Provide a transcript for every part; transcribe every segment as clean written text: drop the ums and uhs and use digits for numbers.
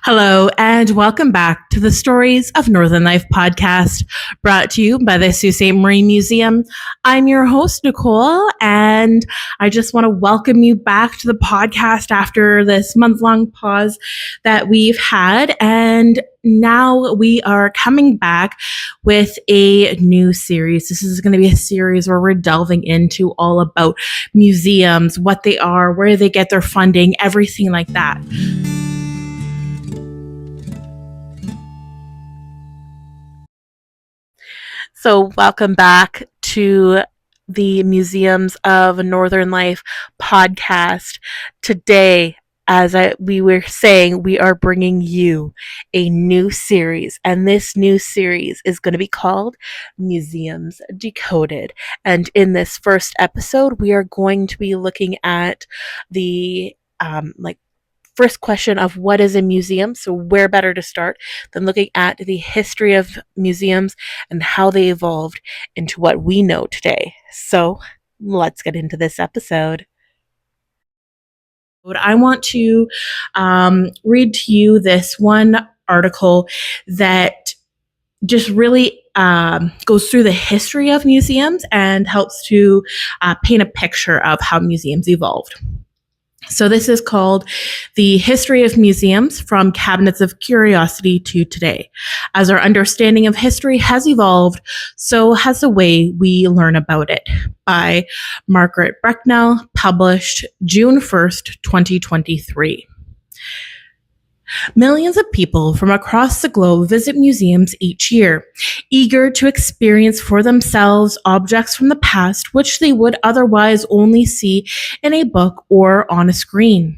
Hello, and welcome back to the Stories of Northern Life podcast, brought to you by the Sault Ste. Marie Museum. I'm your host, Nicole, and I just want to welcome you back to the podcast after this month-long pause that we've had. And now we are coming back with a new series. This is going to be a series where we're delving into all about museums, what they are, where they get their funding, everything like that. So welcome back to the Museums of Northern Life podcast. Today, we were saying, we are bringing you a new series, and this new series is going to be called Museums Decoded. And in this first episode, we are going to be looking at the first question of what is a museum. So where better to start than looking at the history of museums and how they evolved into what we know today. So let's get into this episode. I want to read to you this one article that just really goes through the history of museums and helps to paint a picture of how museums evolved. So this is called The History of Museums from Cabinets of Curiosity to Today. As our understanding of history has evolved, so has the way we learn about it, by Margaret Brecknell, published June 1st, 2023. Millions of people from across the globe visit museums each year, eager to experience for themselves objects from the past which they would otherwise only see in a book or on a screen.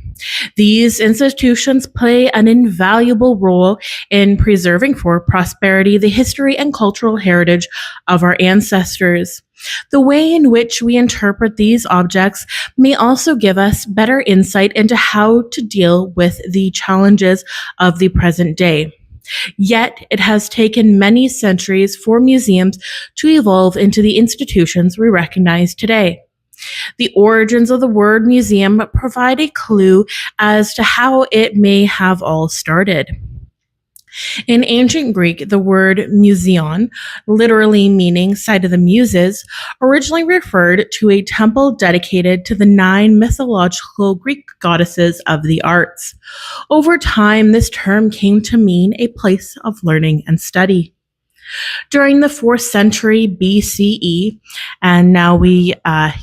These institutions play an invaluable role in preserving for prosperity the history and cultural heritage of our ancestors. The way in which we interpret these objects may also give us better insight into how to deal with the challenges of the present day. Yet, it has taken many centuries for museums to evolve into the institutions we recognize today. The origins of the word museum provide a clue as to how it may have all started. In ancient Greek, the word museon, literally meaning site of the Muses, originally referred to a temple dedicated to the 9 mythological Greek goddesses of the arts. Over time, this term came to mean a place of learning and study. During the 4th century BCE, and now we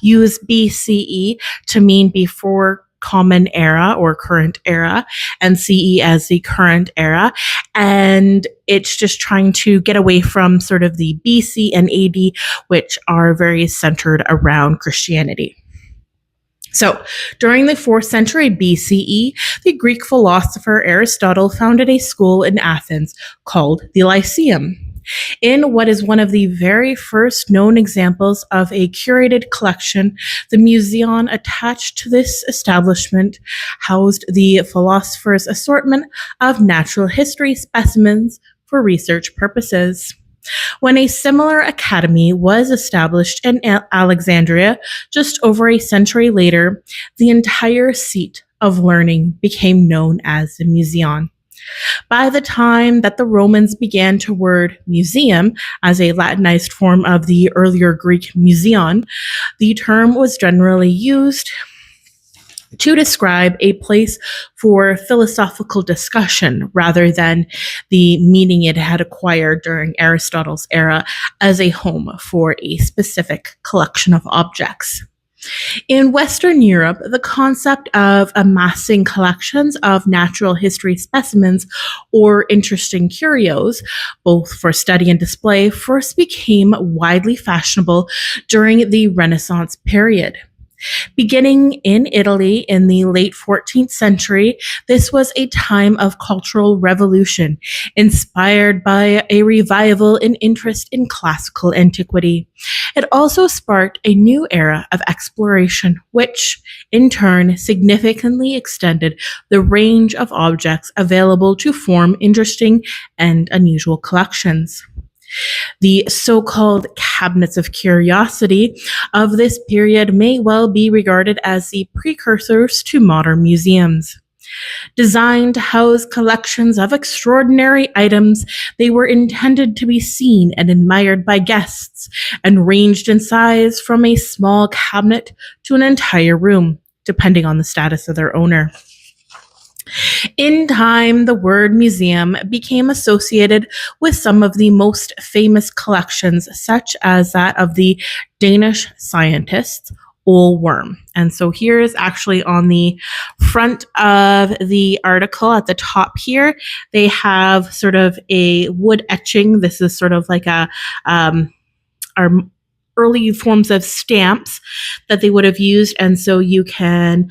use BCE to mean before Common Era or current era, and CE as the current era. And it's just trying to get away from sort of the BC and AD, which are very centered around Christianity. So, during the 4th century BCE, the Greek philosopher Aristotle founded a school in Athens called the Lyceum. In what is one of the very first known examples of a curated collection, the museum attached to this establishment housed the philosopher's assortment of natural history specimens for research purposes. When a similar academy was established in Alexandria just over a century later, the entire seat of learning became known as the Museum. By the time that the Romans began to word museum as a Latinized form of the earlier Greek museon, the term was generally used to describe a place for philosophical discussion rather than the meaning it had acquired during Aristotle's era as a home for a specific collection of objects. In Western Europe, the concept of amassing collections of natural history specimens or interesting curios, both for study and display, first became widely fashionable during the Renaissance period. Beginning in Italy in the late 14th century, this was a time of cultural revolution, inspired by a revival in interest in classical antiquity. It also sparked a new era of exploration, which, in turn, significantly extended the range of objects available to form interesting and unusual collections. The so-called cabinets of curiosity of this period may well be regarded as the precursors to modern museums. Designed to house collections of extraordinary items, they were intended to be seen and admired by guests, and ranged in size from a small cabinet to an entire room, depending on the status of their owner. In time, the word museum became associated with some of the most famous collections, such as that of the Danish scientist Ole Worm. And so here is actually on the front of the article at the top here, they have sort of a wood etching. This is sort of like our early forms of stamps that they would have used. And so you can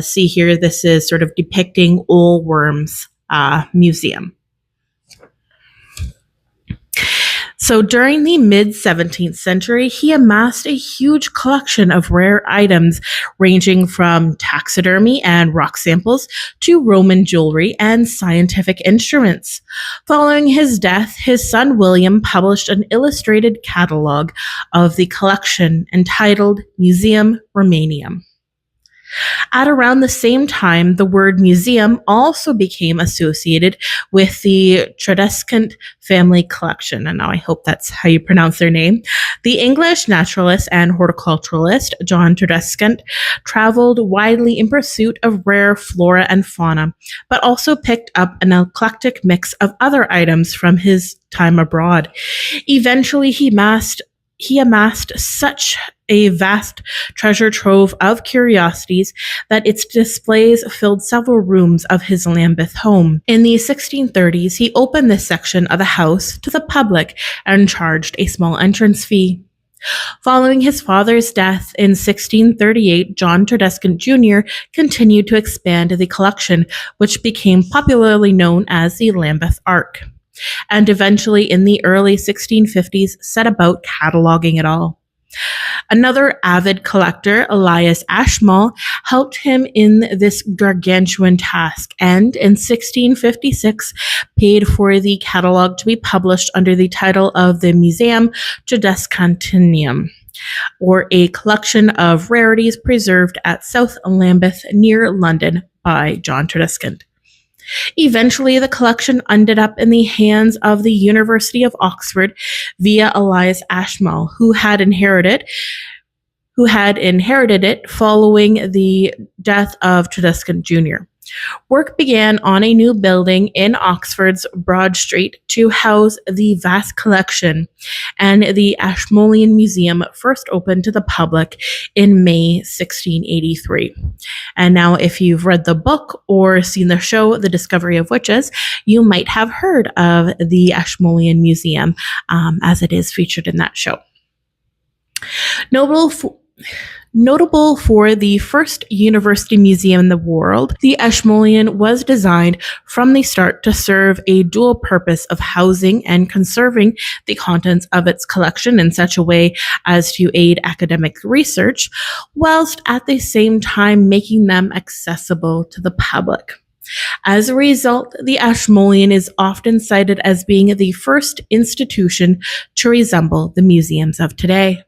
see here, this is sort of depicting Ole Worm's museum. So during the mid-17th century, he amassed a huge collection of rare items ranging from taxidermy and rock samples to Roman jewelry and scientific instruments. Following his death, his son William published an illustrated catalogue of the collection entitled Museum Romanium. At around the same time, the word museum also became associated with the Tredescant family collection. And now I hope that's how you pronounce their name. The English naturalist and horticulturalist John Tredescant traveled widely in pursuit of rare flora and fauna, but also picked up an eclectic mix of other items from his time abroad. Eventually, he amassed such a vast treasure trove of curiosities that its displays filled several rooms of his Lambeth home. In the 1630s, he opened this section of the house to the public and charged a small entrance fee. Following his father's death in 1638, John Tredescant Jr. continued to expand the collection, which became popularly known as the Lambeth Ark, and eventually in the early 1650s set about cataloging it all. Another avid collector, Elias Ashmole, helped him in this gargantuan task, and in 1656 paid for the catalogue to be published under the title of the Museum Tredescantianum, or a collection of rarities preserved at South Lambeth near London by John Tredescant. Eventually, the collection ended up in the hands of the University of Oxford via Elias Ashmole, who had inherited it following the death of Tredescant Jr. Work began on a new building in Oxford's Broad Street to house the vast collection, and the Ashmolean Museum first opened to the public in May 1683. And now, if you've read the book or seen the show, The Discovery of Witches, you might have heard of the Ashmolean Museum, as it is featured in that show. Notable for the first university museum in the world, the Ashmolean was designed from the start to serve a dual purpose of housing and conserving the contents of its collection in such a way as to aid academic research, whilst at the same time making them accessible to the public. As a result, the Ashmolean is often cited as being the first institution to resemble the museums of today.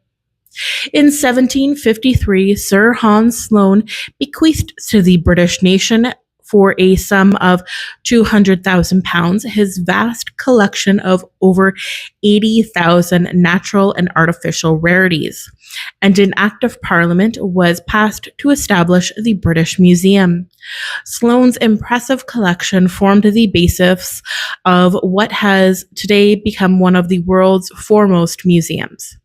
In 1753, Sir Hans Sloane bequeathed to the British nation for a sum of £200,000 his vast collection of over 80,000 natural and artificial rarities, and an Act of Parliament was passed to establish the British Museum. Sloane's impressive collection formed the basis of what has today become one of the world's foremost museums.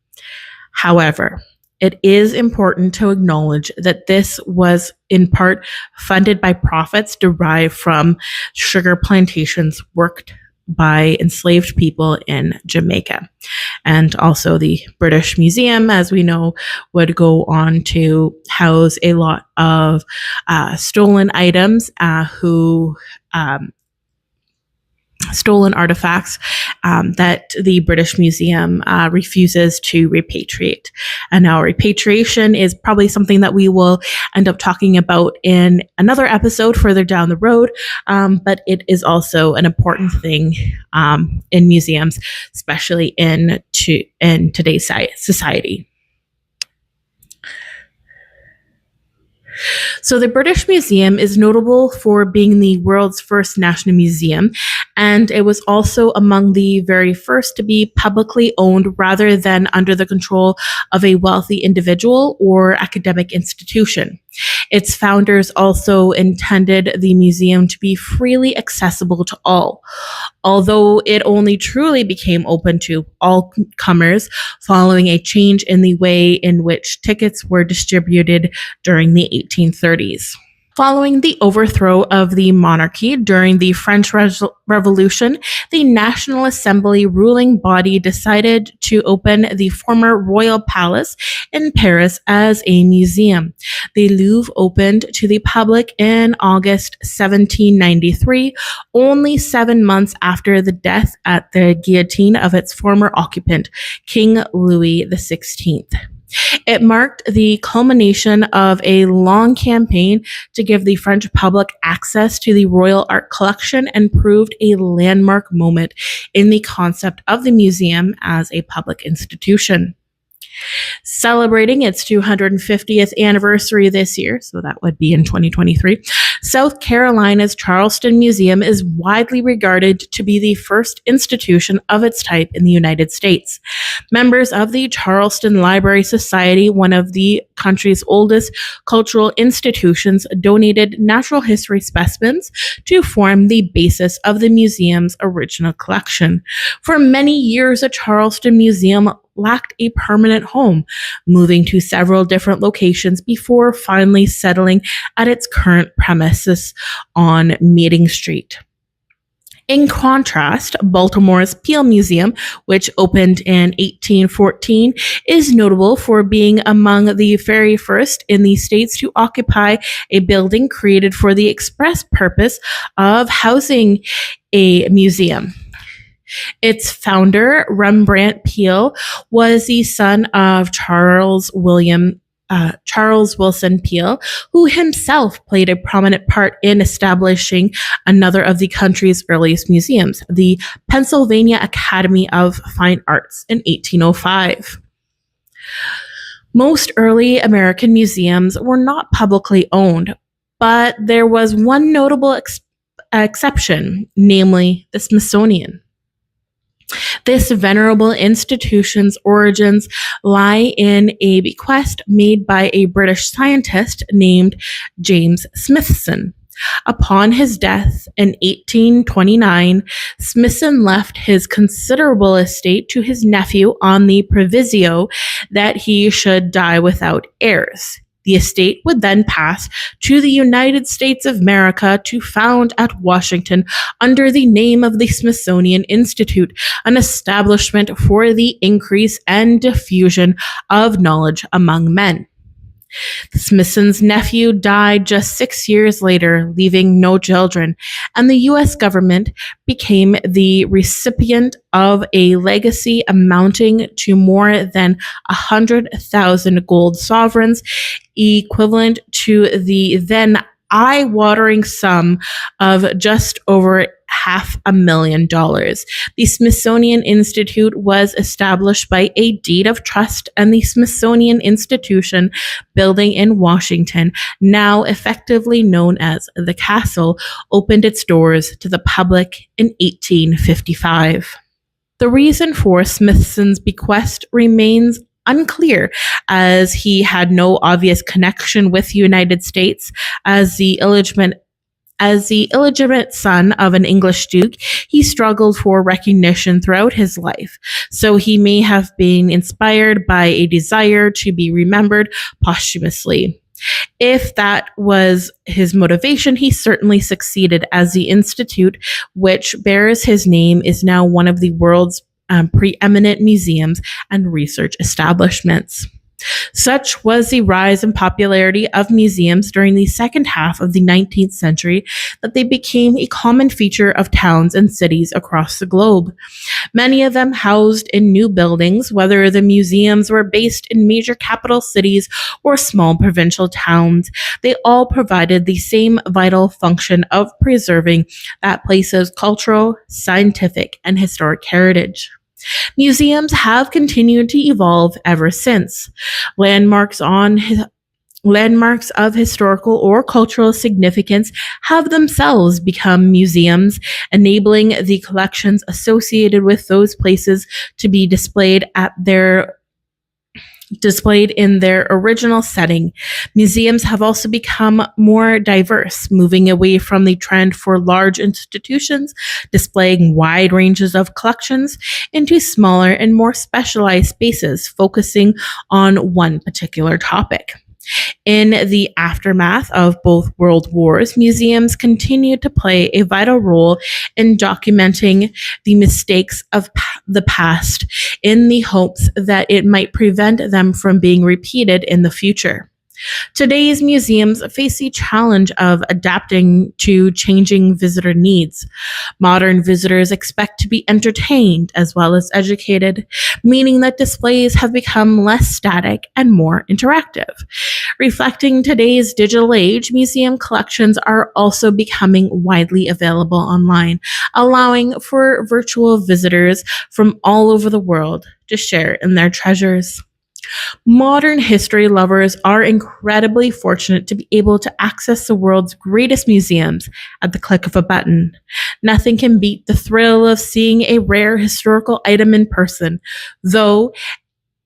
However, it is important to acknowledge that this was in part funded by profits derived from sugar plantations worked by enslaved people in Jamaica. And also the British Museum, as we know, would go on to house a lot of stolen items, stolen artifacts that the British Museum refuses to repatriate. And now repatriation is probably something that we will end up talking about in another episode further down the road, but it is also an important thing in museums, especially in today's society. So the British Museum is notable for being the world's first national museum, and it was also among the very first to be publicly owned rather than under the control of a wealthy individual or academic institution. Its founders also intended the museum to be freely accessible to all, although it only truly became open to all comers following a change in the way in which tickets were distributed during the 1830s. Following the overthrow of the monarchy during the French Revolution, the National Assembly ruling body decided to open the former royal palace in Paris as a museum. The Louvre opened to the public in August 1793, only 7 months after the death at the guillotine of its former occupant, King Louis XVI. It marked the culmination of a long campaign to give the French public access to the royal art collection and proved a landmark moment in the concept of the museum as a public institution. Celebrating its 250th anniversary this year, so that would be in 2023, South Carolina's Charleston Museum is widely regarded to be the first institution of its type in the United States. Members of the Charleston Library Society, one of the country's oldest cultural institutions, donated natural history specimens to form the basis of the museum's original collection. For many years, the Charleston Museum lacked a permanent home, moving to several different locations before finally settling at its current premises on Meeting Street. In contrast, Baltimore's Peel Museum, which opened in 1814, is notable for being among the very first in the States to occupy a building created for the express purpose of housing a museum. Its founder, Rembrandt Peale, was the son of Charles Wilson Peale, who himself played a prominent part in establishing another of the country's earliest museums, the Pennsylvania Academy of Fine Arts, in 1805. Most early American museums were not publicly owned, but there was one notable exception, namely the Smithsonian. This venerable institution's origins lie in a bequest made by a British scientist named James Smithson. Upon his death in 1829, Smithson left his considerable estate to his nephew on the proviso that he should die without heirs. The estate would then pass to the United States of America to found at Washington under the name of the Smithsonian Institute, an establishment for the increase and diffusion of knowledge among men. Smithson's nephew died just 6 years later, leaving no children, and the U.S. government became the recipient of a legacy amounting to more than 100,000 gold sovereigns, equivalent to the then eye-watering sum of just over $500,000. The Smithsonian Institute was established by a deed of trust, and the Smithsonian Institution building in Washington, now effectively known as the Castle, opened its doors to the public in 1855. The reason for Smithson's bequest remains unclear, as he had no obvious connection with the United States. As the illegitimate son of an English duke, he struggled for recognition throughout his life, so he may have been inspired by a desire to be remembered posthumously. If that was his motivation, he certainly succeeded, as the institute, which bears his name, is now one of the world's preeminent museums and research establishments. Such was the rise in popularity of museums during the second half of the 19th century that they became a common feature of towns and cities across the globe. Many of them housed in new buildings, whether the museums were based in major capital cities or small provincial towns. They all provided the same vital function of preserving that place's cultural, scientific, and historic heritage. Museums have continued to evolve ever since. Landmarks Landmarks of historical or cultural significance have themselves become museums, enabling the collections associated with those places to be displayed in their original setting. Museums have also become more diverse, moving away from the trend for large institutions displaying wide ranges of collections into smaller and more specialized spaces focusing on one particular topic. In the aftermath of both world wars, museums continued to play a vital role in documenting the mistakes of the past in the hopes that it might prevent them from being repeated in the future. Today's museums face the challenge of adapting to changing visitor needs. Modern visitors expect to be entertained as well as educated, meaning that displays have become less static and more interactive. Reflecting today's digital age, museum collections are also becoming widely available online, allowing for virtual visitors from all over the world to share in their treasures. Modern history lovers are incredibly fortunate to be able to access the world's greatest museums at the click of a button. Nothing can beat the thrill of seeing a rare historical item in person, though,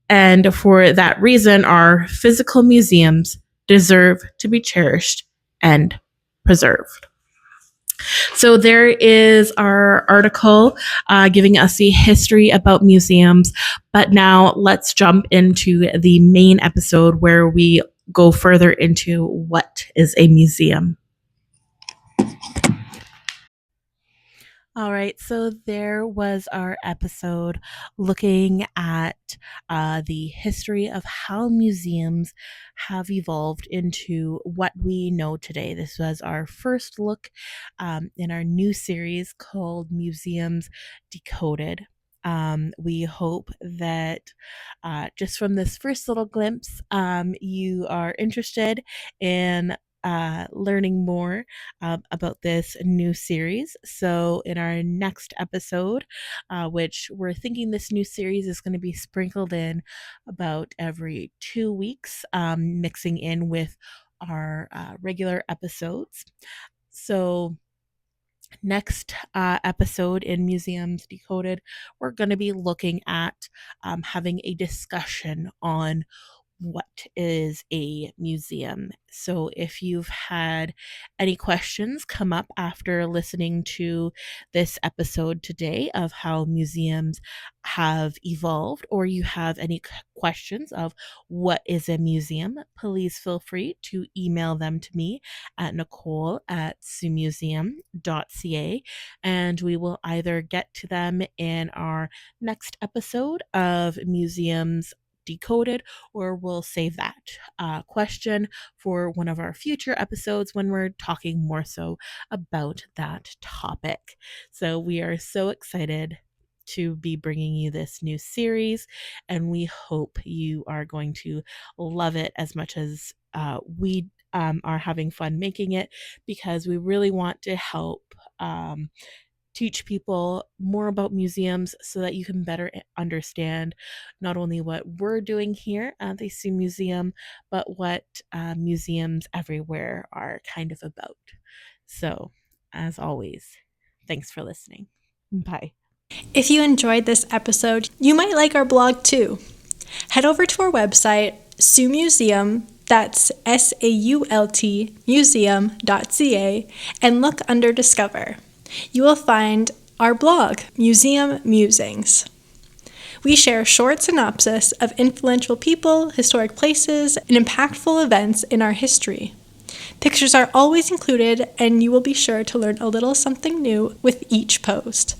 and for that reason, our physical museums deserve to be cherished and preserved. So there is our article giving us the history about museums. But now let's jump into the main episode where we go further into what is a museum. All right, so there was our episode looking at the history of how museums have evolved into what we know today. This was our first look in our new series called Museums Decoded. We hope that just from this first little glimpse, you are interested in learning more about this new series. So, in our next episode, which we're thinking this new series is going to be sprinkled in about every 2 weeks, mixing in with our regular episodes. So, next episode in Museums Decoded, we're going to be looking at having a discussion on what is a museum. So if you've had any questions come up after listening to this episode today of how museums have evolved, or you have any questions of what is a museum, please feel free to email them to me at nicole@sumuseum.ca, and we will either get to them in our next episode of Museums Decoded, or we'll save that question for one of our future episodes when we're talking more so about that topic. So we are so excited to be bringing you this new series, and we hope you are going to love it as much as we are having fun making it, because we really want to help teach people more about museums so that you can better understand not only what we're doing here at the Sioux Museum, but what museums everywhere are kind of about. So, as always, thanks for listening. Bye. If you enjoyed this episode, you might like our blog too. Head over to our website, Sioux Museum, that's SAULT museum.ca, and look under Discover. You will find our blog, Museum Musings. We share short synopsis of influential people, historic places, and impactful events in our history. Pictures are always included, and you will be sure to learn a little something new with each post.